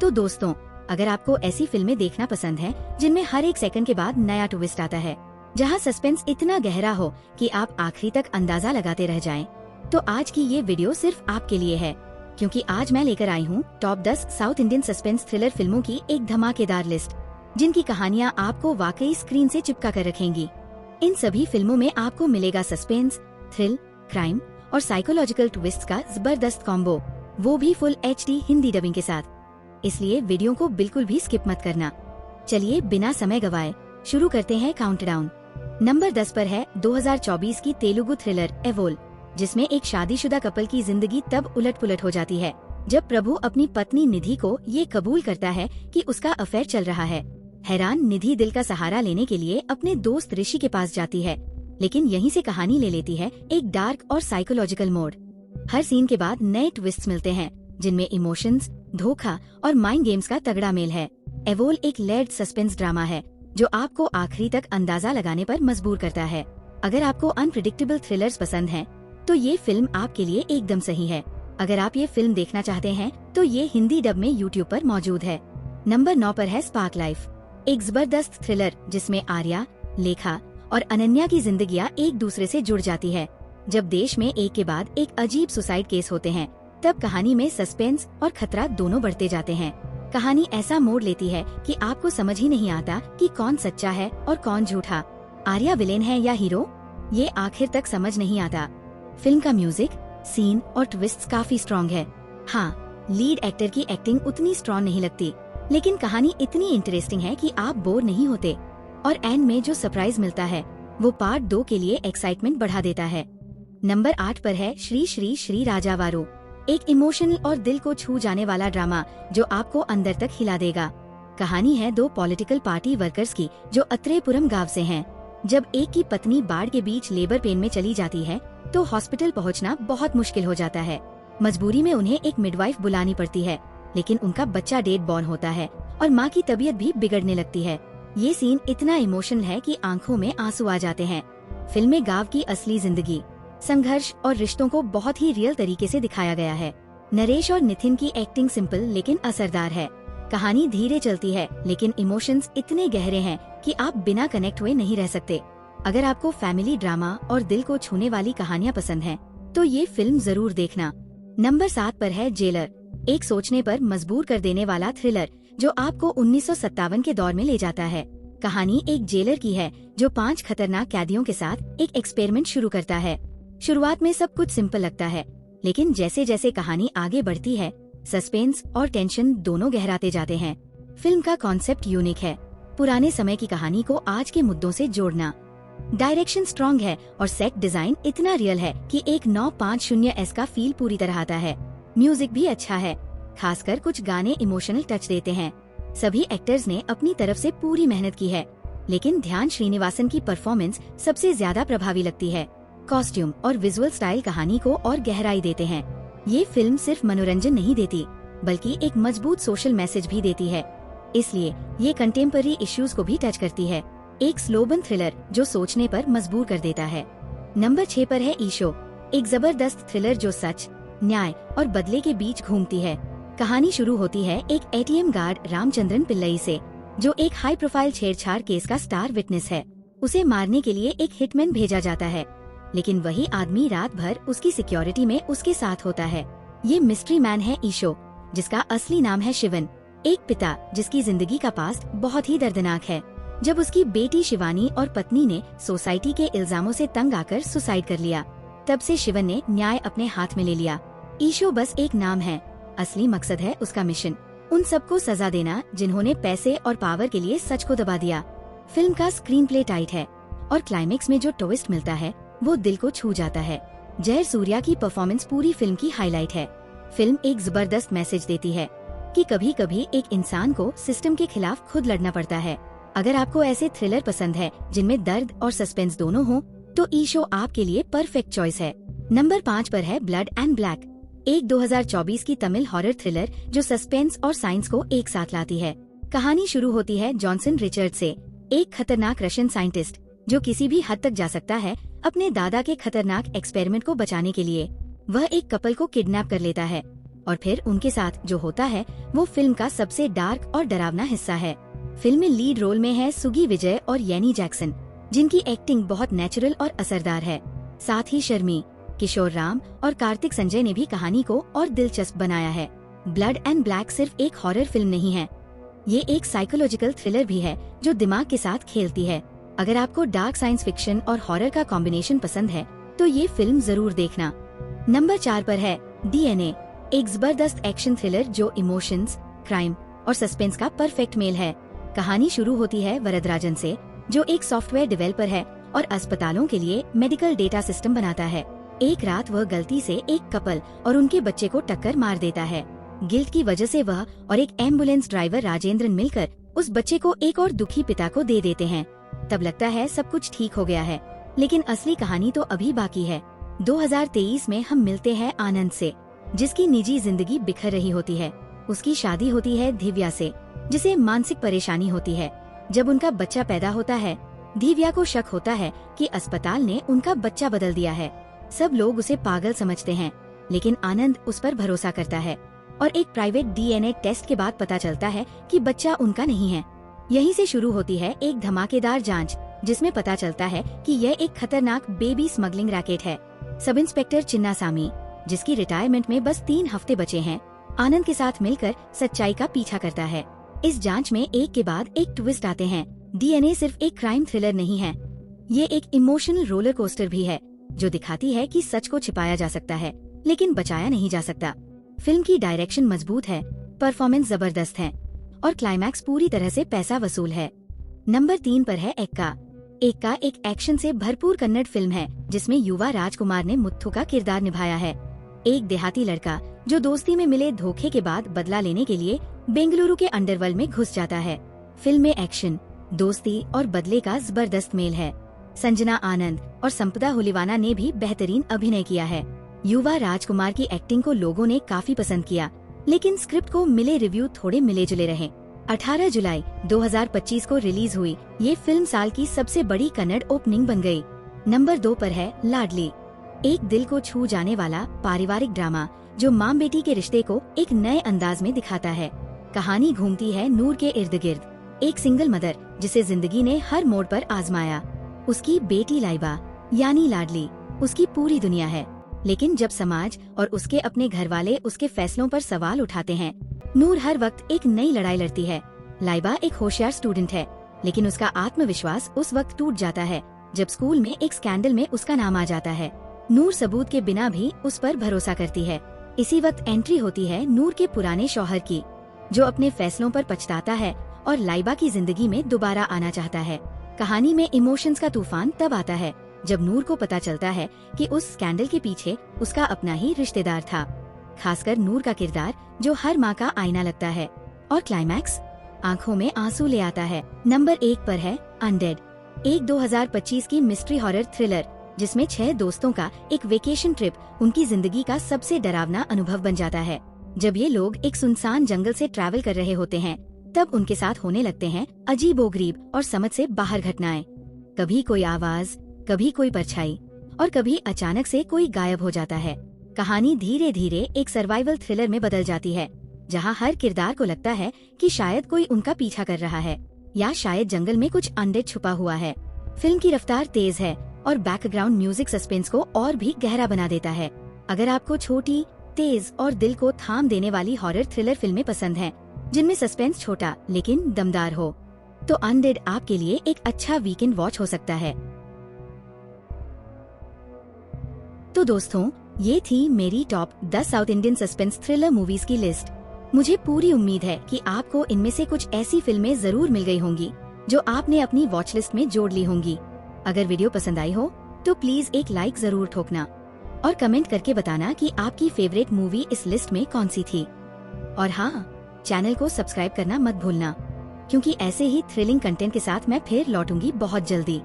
तो दोस्तों, अगर आपको ऐसी फिल्में देखना पसंद है जिनमें हर एक सेकंड के बाद नया ट्विस्ट आता है, जहां सस्पेंस इतना गहरा हो कि आप आखिरी तक अंदाजा लगाते रह जाएं, तो आज की ये वीडियो सिर्फ आपके लिए है, क्योंकि आज मैं लेकर आई हूँ top 10 south Indian suspense thriller फिल्मों की एक धमाकेदार लिस्ट, जिनकी कहानियाँ आपको वाकई स्क्रीन से चिपका कर रखेंगी। इन सभी फिल्मों में आपको मिलेगा सस्पेंस, थ्रिल, क्राइम और साइकोलॉजिकल ट्विस्ट का जबरदस्त कॉम्बो, वो भी फुल HD हिंदी डबिंग के साथ। इसलिए वीडियो को बिल्कुल भी स्किप मत करना। चलिए बिना समय गवाए शुरू करते हैं काउंटडाउन। नंबर 10 पर है 2024 की तेलुगु थ्रिलर एवोल, जिसमें एक शादीशुदा कपल की जिंदगी तब उलट-पुलट हो जाती है जब प्रभु अपनी पत्नी निधि को ये कबूल करता है कि उसका अफेयर चल रहा है। हैरान निधि दिल का सहारा लेने के लिए अपने दोस्त ऋषि के पास जाती है, लेकिन यहीं से कहानी ले लेती है एक डार्क और साइकोलॉजिकल मोड। हर सीन के बाद नए ट्विस्ट्स मिलते हैं, जिनमें इमोशंस, धोखा और माइंड गेम्स का तगड़ा मेल है। एवोल एक लेयर्ड सस्पेंस ड्रामा है जो आपको आखिरी तक अंदाजा लगाने पर मजबूर करता है। अगर आपको अनप्रिडिक्टेबल थ्रिलर्स पसंद हैं, तो ये फिल्म आपके लिए एकदम सही है। अगर आप ये फिल्म देखना चाहते हैं, तो ये हिंदी डब में यूट्यूब पर मौजूद है। नंबर 9 पर है स्पार्क लाइफ, एक जबरदस्त थ्रिलर जिसमें आर्या, लेखा और अनन्या की जिंदगियां एक दूसरे से जुड़ जाती है। जब देश में एक के बाद एक अजीब सुसाइड केस होते हैं, तब कहानी में सस्पेंस और खतरा दोनों बढ़ते जाते हैं। कहानी ऐसा मोड़ लेती है कि आपको समझ ही नहीं आता कि कौन सच्चा है और कौन झूठा, आर्या विलेन है या हीरो, ये आखिर तक समझ नहीं आता। फिल्म का म्यूजिक, सीन और ट्विस्ट्स काफी स्ट्रॉन्ग है। हाँ, लीड एक्टर की एक्टिंग उतनी स्ट्रॉन्ग नहीं लगती, लेकिन कहानी इतनी इंटरेस्टिंग है कि आप बोर नहीं होते। और एंड में जो सरप्राइज मिलता है, वो पार्ट 2 के लिए एक्साइटमेंट बढ़ा देता है। नंबर 8 पर है श्री श्री श्री राजावारू, एक इमोशनल और दिल को छू जाने वाला ड्रामा जो आपको अंदर तक हिला देगा। कहानी है 2 पॉलिटिकल पार्टी वर्कर्स की जो अत्रेपुरम गांव से हैं। जब एक की पत्नी बाढ़ के बीच लेबर पेन में चली जाती है, तो हॉस्पिटल पहुंचना बहुत मुश्किल हो जाता है। मजबूरी में उन्हें एक मिडवाइफ बुलानी पड़ती है, लेकिन उनका बच्चा डेड बॉर्न होता है और माँ की तबीयत भी बिगड़ने लगती है। ये सीन इतना इमोशनल है कि आंखों में आंसू आ जाते हैं। फिल्म में गांव की असली जिंदगी, संघर्ष और रिश्तों को बहुत ही रियल तरीके से दिखाया गया है। नरेश और नितिन की एक्टिंग सिंपल लेकिन असरदार है। कहानी धीरे चलती है, लेकिन इमोशंस इतने गहरे हैं कि आप बिना कनेक्ट हुए नहीं रह सकते। अगर आपको फैमिली ड्रामा और दिल को छूने वाली कहानियाँ पसंद हैं, तो ये फिल्म जरूर देखना। नंबर 7 पर है जेलर, एक सोचने पर मजबूर कर देने वाला थ्रिलर जो आपको 1957 के दौर में ले जाता है। कहानी एक जेलर की है जो 5 खतरनाक कैदियों के साथ एक एक्सपेरिमेंट शुरू करता है। शुरुआत में सब कुछ सिंपल लगता है, लेकिन जैसे जैसे कहानी आगे बढ़ती है, सस्पेंस और टेंशन दोनों गहराते जाते हैं। फिल्म का कॉन्सेप्ट यूनिक है, पुराने समय की कहानी को आज के मुद्दों से जोड़ना। डायरेक्शन स्ट्रॉन्ग है और सेट डिजाइन इतना रियल है कि एक 950S का फील पूरी तरह आता है। म्यूजिक भी अच्छा है, खासकर कुछ गाने इमोशनल टच देते हैं। सभी एक्टर्स ने अपनी तरफ से पूरी मेहनत की है, लेकिन ध्यान श्रीनिवासन की परफॉर्मेंस सबसे ज्यादा प्रभावी लगती है। कॉस्ट्यूम और विजुअल स्टाइल कहानी को और गहराई देते हैं। ये फिल्म सिर्फ मनोरंजन नहीं देती, बल्कि एक मजबूत सोशल मैसेज भी देती है। इसलिए ये कंटेम्पररी इश्यूज को भी टच करती है। एक स्लोबन थ्रिलर जो सोचने पर मजबूर कर देता है। नंबर 6 पर है ईशो, एक जबरदस्त थ्रिलर जो सच, न्याय और बदले के बीच घूमती है। कहानी शुरू होती है एक ATM गार्ड रामचंद्रन पिल्लई से, जो एक हाई प्रोफाइल छेड़छाड़ केस का स्टार विटनेस है। उसे मारने के लिए एक हिटमैन भेजा जाता है, लेकिन वही आदमी रात भर उसकी सिक्योरिटी में उसके साथ होता है। ये मिस्ट्री मैन है ईशो, जिसका असली नाम है शिवन, एक पिता जिसकी जिंदगी का पास्ट बहुत ही दर्दनाक है। जब उसकी बेटी शिवानी और पत्नी ने सोसाइटी के इल्जामों से तंग आकर सुसाइड कर लिया, तब से शिवन ने न्याय अपने हाथ में ले लिया। ईशो बस एक नाम है, असली मकसद है उसका मिशन, उन सबको सजा देना जिन्होंने पैसे और पावर के लिए सच को दबा दिया। फिल्म का स्क्रीन प्ले टाइट है और क्लाइमेक्स में जो ट्विस्ट मिलता है वो दिल को छू जाता है। जय सूर्या की परफॉर्मेंस पूरी फिल्म की हाईलाइट है। फिल्म एक जबरदस्त मैसेज देती है कि कभी कभी एक इंसान को सिस्टम के खिलाफ खुद लड़ना पड़ता है। अगर आपको ऐसे थ्रिलर पसंद है जिनमें दर्द और सस्पेंस दोनों हो, तो ईशो आपके लिए परफेक्ट चॉइस है। नंबर 5 पर है ब्लड एंड ब्लैक, एक 2024 की तमिल हॉरर थ्रिलर जो सस्पेंस और साइंस को एक साथ लाती है। कहानी शुरू होती है जॉनसन रिचर्ड से, एक खतरनाक रशियन साइंटिस्ट जो किसी भी हद तक जा सकता है अपने दादा के खतरनाक एक्सपेरिमेंट को बचाने के लिए। वह एक कपल को किडनैप कर लेता है, और फिर उनके साथ जो होता है वो फिल्म का सबसे डार्क और डरावना हिस्सा है। फिल्म में लीड रोल में है सुगी विजय और येनी जैक्सन, जिनकी एक्टिंग बहुत नेचुरल और असरदार है। साथ ही शर्मी, किशोर राम और कार्तिक संजय ने भी कहानी को और दिलचस्प बनाया है। ब्लड एंड ब्लैक सिर्फ एक हॉरर फिल्म नहीं है, ये एक साइकोलॉजिकल थ्रिलर भी है जो दिमाग के साथ खेलती है। अगर आपको डार्क साइंस फिक्शन और हॉरर का कॉम्बिनेशन पसंद है तो ये फिल्म जरूर देखना। नंबर 4 पर है DNA, एक जबरदस्त एक्शन थ्रिलर जो इमोशंस, क्राइम और सस्पेंस का परफेक्ट मेल है। कहानी शुरू होती है वरदराजन से, जो एक सॉफ्टवेयर डेवलपर है और अस्पतालों के लिए मेडिकल डेटा सिस्टम बनाता है। एक रात वह गलती से एक कपल और उनके बच्चे को टक्कर मार देता है। गिल्ट की वजह से वह और एक एम्बुलेंस ड्राइवर राजेंद्रन मिलकर उस बच्चे को एक और दुखी पिता को दे देते हैं। तब लगता है सब कुछ ठीक हो गया है, लेकिन असली कहानी तो अभी बाकी है। 2023 में हम मिलते हैं आनंद से, जिसकी निजी जिंदगी बिखर रही होती है। उसकी शादी होती है दिव्या से, जिसे मानसिक परेशानी होती है। जब उनका बच्चा पैदा होता है, दिव्या को शक होता है कि अस्पताल ने उनका बच्चा बदल दिया है। सब लोग उसे पागल समझते हैं, लेकिन आनंद उस पर भरोसा करता है और एक प्राइवेट DNA टेस्ट के बाद पता चलता है कि बच्चा उनका नहीं है। यहीं से शुरू होती है एक धमाकेदार जांच, जिसमें पता चलता है कि यह एक खतरनाक बेबी स्मगलिंग रैकेट है। सब इंस्पेक्टर चिन्नासामी, जिसकी रिटायरमेंट में बस 3 हफ्ते बचे हैं, आनंद के साथ मिलकर सच्चाई का पीछा करता है। इस जांच में एक के बाद एक ट्विस्ट आते हैं। DNA सिर्फ एक क्राइम थ्रिलर नहीं है, ये एक इमोशनल रोलर कोस्टर भी है, जो दिखाती है कि सच को छिपाया जा सकता है लेकिन बचाया नहीं जा सकता। फिल्म की डायरेक्शन मजबूत है, परफॉर्मेंस जबरदस्त है और क्लाइमैक्स पूरी तरह से पैसा वसूल है। नंबर 3 पर है एक्का। एक्का एक एक्शन से भरपूर कन्नड़ फिल्म है, जिसमें युवा राजकुमार ने मुत्थु का किरदार निभाया है। एक देहाती लड़का जो दोस्ती में मिले धोखे के बाद बदला लेने के लिए बेंगलुरु के अंडरवर्ल्ड में घुस जाता है। फिल्म में एक्शन, दोस्ती और बदले का जबरदस्त मेल है। संजना आनंद और संपदा हुलिवाना ने भी बेहतरीन अभिनय किया है। युवा राजकुमार की एक्टिंग को लोगों ने काफी पसंद किया, लेकिन स्क्रिप्ट को मिले रिव्यू थोड़े मिले जुले रहे। 18 जुलाई 2025 को रिलीज हुई ये फिल्म साल की सबसे बड़ी कन्नड़ ओपनिंग बन गई। नंबर 2 पर है लाडली, एक दिल को छू जाने वाला पारिवारिक ड्रामा जो माँ बेटी के रिश्ते को एक नए अंदाज में दिखाता है। कहानी घूमती है नूर के इर्द गिर्द, एक सिंगल मदर जिसे जिंदगी ने हर मोड़ पर आजमाया। उसकी बेटी लाइबा यानी लाडली उसकी पूरी दुनिया है, लेकिन जब समाज और उसके अपने घर वाले उसके फैसलों पर सवाल उठाते हैं, नूर हर वक्त एक नई लड़ाई लड़ती है। लाइबा एक होशियार स्टूडेंट है, लेकिन उसका आत्मविश्वास उस वक्त टूट जाता है जब स्कूल में एक स्कैंडल में उसका नाम आ जाता है। नूर सबूत के बिना भी उस पर भरोसा करती है। इसी वक्त एंट्री होती है नूर के पुराने शौहर की, जो अपने फैसलों पर पछताता है और लाइबा की जिंदगी में दोबारा आना चाहता है। कहानी में इमोशंस का तूफान तब आता है जब नूर को पता चलता है कि उस स्कैंडल के पीछे उसका अपना ही रिश्तेदार था। खासकर नूर का किरदार जो हर माँ का आईना लगता है, और क्लाइमैक्स आंखों में आंसू ले आता है। नंबर 1 पर है अनडेड, एक 2025 की मिस्ट्री हॉरर थ्रिलर जिसमें 6 दोस्तों का एक वेकेशन ट्रिप उनकी जिंदगी का सबसे डरावना अनुभव बन जाता है। जब ये लोग एक सुनसान जंगल से ट्रैवल कर रहे होते हैं, तब उनके साथ होने लगते हैं अजीबोगरीब और समझ से बाहर घटनाएं। कभी कोई आवाज, कभी कोई परछाई और कभी अचानक से कोई गायब हो जाता है। कहानी धीरे धीरे एक सर्वाइवल थ्रिलर में बदल जाती है, जहां हर किरदार को लगता है कि शायद कोई उनका पीछा कर रहा है या शायद जंगल में कुछ अनडेड छुपा हुआ है। फिल्म की रफ्तार तेज है और बैकग्राउंड म्यूजिक सस्पेंस को और भी गहरा बना देता है। अगर आपको छोटी, तेज और दिल को थाम देने वाली हॉरर थ्रिलर फिल्में पसंद हैं, जिनमें सस्पेंस छोटा लेकिन दमदार हो, तो अनडेड आपके लिए एक अच्छा वीकेंड वॉच हो सकता है। तो दोस्तों, ये थी मेरी top 10 south Indian suspense thriller movies की लिस्ट। मुझे पूरी उम्मीद है कि आपको इनमें से कुछ ऐसी फिल्में जरूर मिल गई होंगी जो आपने अपनी वॉच लिस्ट में जोड़ ली होंगी। अगर वीडियो पसंद आई हो तो प्लीज एक लाइक जरूर ठोकना और कमेंट करके बताना कि आपकी फेवरेट मूवी इस लिस्ट में कौन सी थी। और हाँ, चैनल को सब्सक्राइब करना मत भूलना, क्योंकि ऐसे ही थ्रिलिंग कंटेंट के साथ मैं फिर लौटूंगी बहुत जल्दी।